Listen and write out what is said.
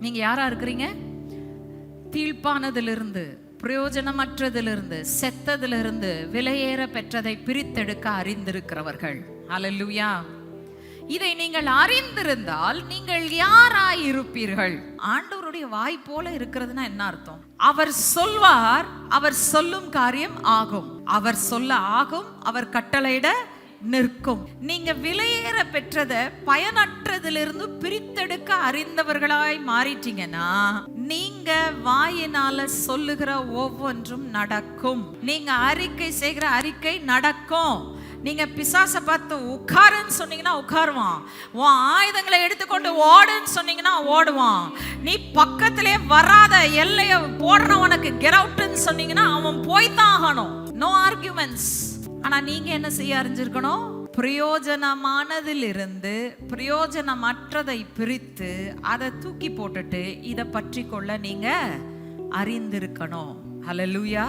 நீங்க யாரா இருக்கிறீங்க? தீழ்ப்பானதிலிருந்து, பிரயோஜனமற்றதிலிருந்து, செத்ததிலிருந்து விலையேற பெற்றதை பிரித்தெடுக்க அறிந்திருக்கிறவர்கள். அல்லேலூயா. இதை நீங்கள் அறிந்திருந்தால் நீங்கள் யாராயிருப்பீர்கள்? ஆண்டவருடைய வாய் போல இருக்கிறதுனா என்ன அர்த்தம்? அவர் சொல்வார், அவர் சொல்லும் காரியம் ஆகும். அவர் சொல்ல ஆகும், அவர் கட்டளையிட நிற்கும். நீங்க விலையேற பெற்றத பயனற்றதிலிருந்து பிரித்தெடுக்க அறிந்தவர்களாய் மாறிட்டீங்கன்னா நீங்க வாயினால சொல்லுகிற ஒவ்வொன்றும் நடக்கும். நீங்க அறிக்கை செய்கிற அறிக்கை நடக்கும். நீங்க பிசாசை பார்த்து உட்காருன்னு சொன்னீங்கன்னா உட்காருவான். உன் ஆயுதங்களை எடுத்துக்கொண்டு ஓடுன்னு சொன்னீங்கன்னா ஓடுவான். நீ பக்கத்திலே வராத எல்லைய போடுறவனுக்கு கெட் அவுட்னு சொன்னீங்கன்னா அவன் போய்தான் ஆகணும். No arguments. ஆனா நீங்க என்ன செய்ய அறிஞ்சிருக்கணும்? பிரயோஜனமானதிலிருந்து பிரயோஜனமற்றதை பிரித்து அதை தூக்கி போட்டுட்டு இதை பற்றி கொள்ள நீங்க அறிந்திருக்கணும். ஹல்லேலூயா.